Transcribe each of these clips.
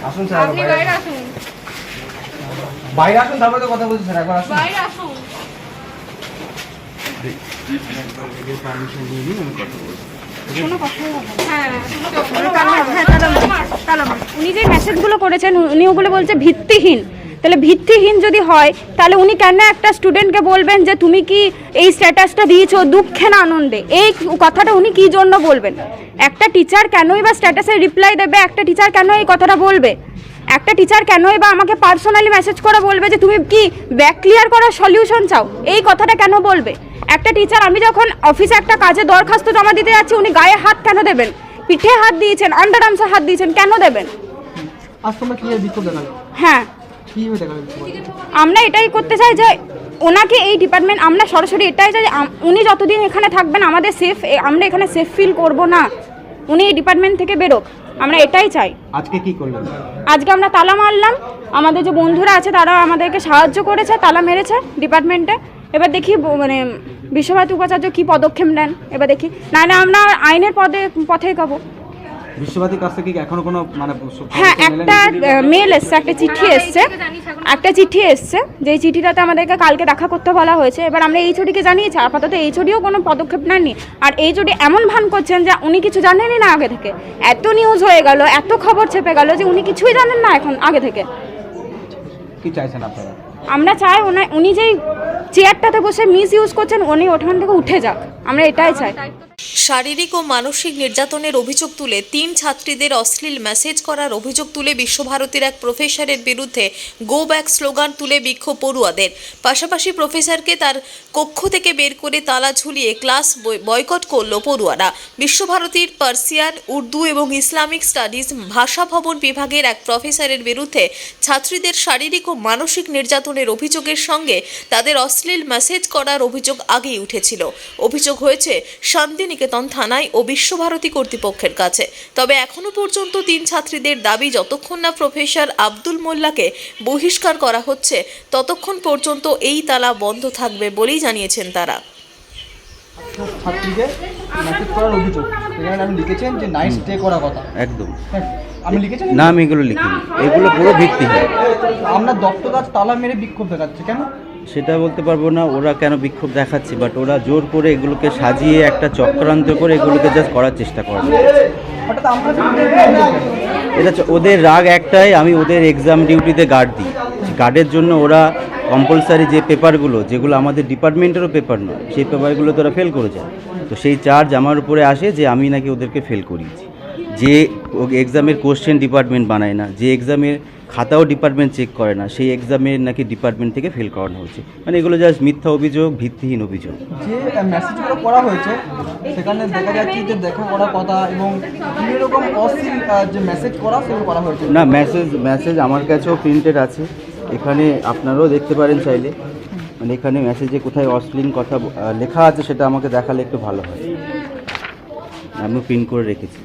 আসুন স্যার, আপনি বাইরে আসুন। বাইরে আসুন, তারপরে তো কথা বলছি স্যার, একবার আসুন। বাইরে আসুন। পারমিশন নিয়ে নিন, আমি কথা বলবো। উনি যে মেসেজগুলো করেছেন উনি ওগুলো বলছে ভিত্তিহীন। তাহলে ভিত্তিহীন যদি হয় তাহলে উনি কেন একটা স্টুডেন্টকে বলবেন যে তুমি কি এই স্ট্যাটাসটা দিয়েছো দুঃখে না আনন্দে? এই কথাটা উনি কি জন্য বলবেন? একটা টিচার কেনই বা স্ট্যাটাসে রিপ্লাই দেবে? একটা টিচার কেন এই কথাটা বলবে? একটা টিচার কেনই বা আমাকে পার্সোনালি মেসেজ করে বলবে যে তুমি কি ব্যাক ক্লিয়ার করার সলিউশন চাও? এই কথাটা কেন বলবে একটা টিচার? আমি যখন অফিসে একটা কাজে দরখাস্ত জমা দিতে যাচ্ছি উনি গায়ে হাত কেন দেবেন? পিঠে হাত দিয়েছেন, আন্ডার আর্মসে হাত দিয়েছেন, কেন দেবেন? আজ তোমরা কি বিক্ষোভ দেখালে? হ্যাঁ, আমরা এটাই করতে চাই যে ওনাকে এই ডিপার্টমেন্ট, আমরা সরাসরি এটাই চাই যে উনি যতদিন এখানে থাকবেন আমাদের সেফ, আমরা এখানে সেফ ফিল করব না। উনি এই ডিপার্টমেন্ট থেকে বেরোক, আমরা এটাই চাই। আজকে কি করলেন? আজকে আমরা তালা মারলাম, আমাদের যে বন্ধুরা আছে তারা আমাদেরকে সাহায্য করেছে, তালা মেরেছে ডিপার্টমেন্টে। এবার দেখি মানে বিশ্বভারতী উপাচার্য কি পদক্ষেপ নেন, এবার দেখি, নাহলে আমরা আইনের পথে এগোবো। বিশ্বভারতীর কাছ থেকে এখনো কোনো মানে? হ্যাঁ, একটা মেল এসছে, একটা চিঠি এসছে, যেই চিঠিটাতে আমাদেরকে কালকে দেখা করতে বলা হয়েছে। এবার আমরা এইচওডিকে জানিয়েছি, আপাতত এইচওডিও কোনো পদক্ষেপ নেননি। আর এইচওডি এমন ভান করছেন যে উনি কিছু জানেনই না আগে থেকে। এত নিউজ হয়ে গেল, এত খবর ছেপে গেল যে উনি কিছুই জানেন না এখন আগে থেকে। কি চাইছেন আপনারা? আমরা চাই উনি যেই চেয়ারটাতে বসে মিস ইউজ করছেন উনি ওখান থেকে উঠে যাক, আমরা এটাই চাই। শারীরিক ও মানসিক নির্যাতনের অভিযোগ তুলে 3 ছাত্রীদের অশ্লীল মেসেজ করার অভিযোগ তুলে বিশ্বভারতীর এক প্রফেসরের বিরুদ্ধে গো ব্যাক স্লোগান তুলে বিক্ষোভ পড়ুয়াদের। পাশাপাশি প্রফেসরকে তার কক্ষ থেকে বের করে তালা ঝুলিয়ে ক্লাস বয়কট করল পড়ুয়ারা। বিশ্বভারতীর পার্সিয়ান, উর্দু এবং ইসলামিক স্টাডিজ ভাষা ভবন বিভাগের এক প্রফেসরের বিরুদ্ধে ছাত্রীদের শারীরিক ও মানসিক নির্যাতনের অভিযোগের সঙ্গে তাদের অশ্লীল মেসেজ করার অভিযোগ আগেই উঠেছিল। অভিযোগ হয়েছে শান্তিনিকেতন থানায় ও বিশ্বভারতী কর্তৃপক্ষের কাছে। তবে এখনো পর্যন্ত 3 ছাত্রীদের দাবি যতক্ষণ না প্রফেসর আব্দুল মোল্লাকে বহিষ্কার করা হচ্ছে ততক্ষণ পর্যন্ত এই তালা বন্ধ থাকবে বলেই জানিয়েছেন তারা। ছাত্রীদের মেসেজ করার অভিযোগ, এখানে আপনি লিখেছেন যে নাইট স্টে করার কথা। একদম আমি লিখেছেন না, আমি এগুলো লিখিনি, এগুলো পুরো ভিত্তিহীন। আমরা দপ্তরগাছ তালা মেরে বিক্ষোভ দেখাচ্ছে কেন? সেটা বলতে পারবো না ওরা কেন বিক্ষোভ দেখাচ্ছে, বাট ওরা জোর করে এগুলোকে সাজিয়ে একটা চক্রান্ত করে এগুলোকে জাস্ট করার চেষ্টা করে। হঠাৎ আমরা এটা ওদের রাগ একটাই, আমি ওদের এক্সাম ডিউটিতে গার্ড দিই, গার্ডের জন্য ওরা কম্পালসারি যে পেপারগুলো, যেগুলো আমাদের ডিপার্টমেন্টেরও পেপার নয়, সেই পেপারগুলো তো ওরা ফেল করে যায়। তো সেই চার্জ আমার উপরে আসে যে আমি নাকি ওদেরকে ফেল করিয়েছি। যে এক্সামের কোশ্চেন ডিপার্টমেন্ট বানায় না, যে এক্সামের খাতাও ডিপার্টমেন্ট চেক করে না, সেই এক্সামের নাকি ডিপার্টমেন্ট থেকে ফেল করানো হচ্ছে। মানে এগুলো জাস্ট মিথ্যা অভিযোগ, ভিত্তিহীন অভিযোগ। যে মেসেজগুলো করা হয়েছে সেখানে দেখা যাচ্ছে যে দেখা করার কথা এবং এরকম অশ্লীল যে মেসেজ করা সেগুলো করা হয়েছে না, মেসেজ আমার কাছেও প্রিন্টেড আছে, এখানে আপনারাও দেখতে পারেন চাইলে। মানে এখানে মেসেজে কোথায় অশ্লীল কথা লেখা আছে সেটা আমাকে দেখালে একটু ভালো হয়। আমি প্রিন্ট করে রেখেছি,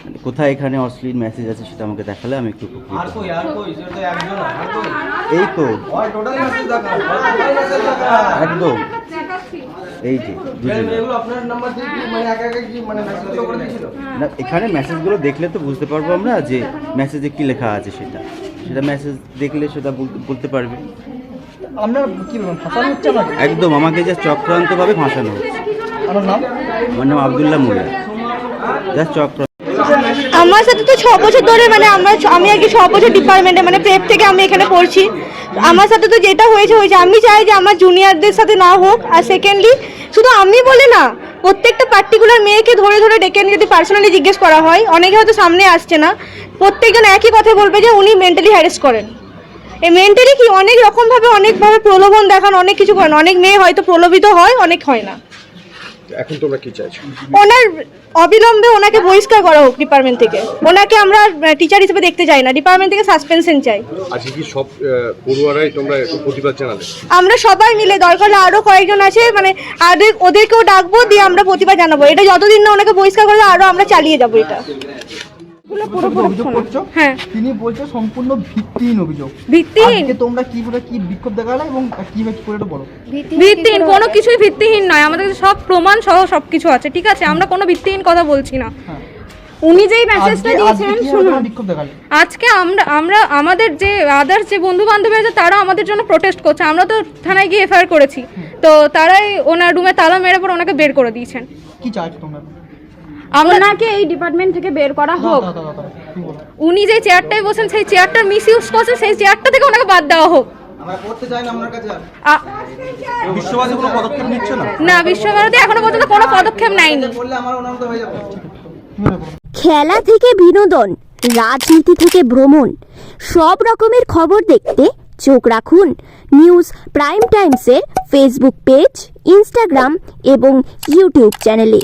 মানে কোথায় এখানে অশ্লীল মেসেজ আছে সেটা আমাকে দেখালে আমি একটু এই তো একদম এই যে না, এখানে মেসেজগুলো দেখলে তো বুঝতে পারবো আমরা যে মেসেজে কি লেখা আছে। সেটা মেসেজ দেখলে সেটা বলতে পারবে। আমরা কি বলবো, ফাঁসানো হচ্ছে আমাকে? একদম আমাকে জাস্ট চক্রান্তভাবে ফাঁসানো হচ্ছে। আমার নাম আব্দুল্লাহ মোল্লা, জাস্ট চক্রান্ত। আমার সাথে তো 6 বছর ধরে মানে আমি আর কি 6 বছর ডিপার্টমেন্টে মানে প্রেপ থেকে আমি এখানে পড়ছি। আমার সাথে তো যেটা হয়েছে আমি চাই যে আমার জুনিয়রদের সাথে না হোক। আর সেকেন্ডলি শুধু আমি বলে না, প্রত্যেকটা পার্টিকুলার মেয়েকে ধরে ধরে ডেকে নিয়ে যদি পার্সোনালি জিজ্ঞেস করা হয়, অনেকে হয়তো সামনে আসছে না, প্রত্যেকজন একই কথা বলবে যে উনি মেন্টালি হ্যারেস করেন। এই মেন্টালি কি অনেক রকমভাবে অনেকভাবে প্রলোভন দেখান, অনেক কিছু করেন। অনেক মেয়ে হয়তো প্রলোভিত হয়, অনেক হয় না। এখন তোমরা কি চাইছো? ওনার অবিলম্বে ওনাকে বহিষ্কার করা হোক ডিপার্টমেন্ট থেকে। ওনাকে আমরা টিচার হিসেবে দেখতে চাই না, ডিপার্টমেন্ট থেকে সাসপেনশন চাই। আজকে কি সব পড়ুয়ারাই তোমরা প্রতিবাদ জানালে? আমরা সবাই মিলে, দরকার হলে আরো কয়েকজন আছে মানে ওদেরকেও ডাকবো, দিয়ে আমরা প্রতিবাদ জানাবো। এটা যতদিন না ওনাকে বহিষ্কার করবে আরো আমরা চালিয়ে যাবো এটা। অভিযোগ করছো, হ্যাঁ, তিনি বলছে সম্পূর্ণ ভিত্তিহীন অভিযোগ। ভিত্তিহীন? আজকে তোমরা কি বিক্ষোভ দেখালে এবং কিভাবে করে এটা বলো? ভিত্তিহীন কোনো কিছুই ভিত্তিহীন নয়, আমাদের সব প্রমাণ সহ সবকিছু আছে, ঠিক আছে? আমরা কোনো ভিত্তিহীন কথা বলছি না। উনি যেই মেসেজটা দিয়েছেন শুনুন, বিক্ষোভ দেখালেন? আজকে আমরা আমাদের যে আদার্স যে বন্ধু বান্ধব আছে তারা আমাদের জন্য প্রোটেস্ট করছে, আমরা তো থানায় গিয়ে এফআইআর করেছি, তো তারাই ওনার রুমে তালা মেরে পর ওনাকে বের করে দিয়েছেন। কি চাইছো তোমরা? আপনাকে এই ডিপার্টমেন্ট থেকে বের করা হোক। কি বলো? উনি যে চেয়ারটায় বসেন সেই চেয়ারটার মিস ইউজ করছেন, সেই চেয়ারটা থেকে ওনাকে বাদ দেওয়া হোক। আমরা করতে চাই না আপনার কাছে। আ- বিশ্ববাসী কোনো পদক্ষেপ নিচ্ছে না? না, বিশ্বভারতী এখনো পর্যন্ত কোনো পদক্ষেপ নেয়নি। বললে আমার অনান্ত হয়ে যাবে। খেলা থেকে বিনোদন, রাজনীতি থেকে ভ্রমণ, সব রকমের খবর দেখতে চোখ রাখুন নিউজ প্রাইম টাইমসের ফেসবুক পেজ, ইনস্টাগ্রাম এবং ইউটিউব চ্যানেলে।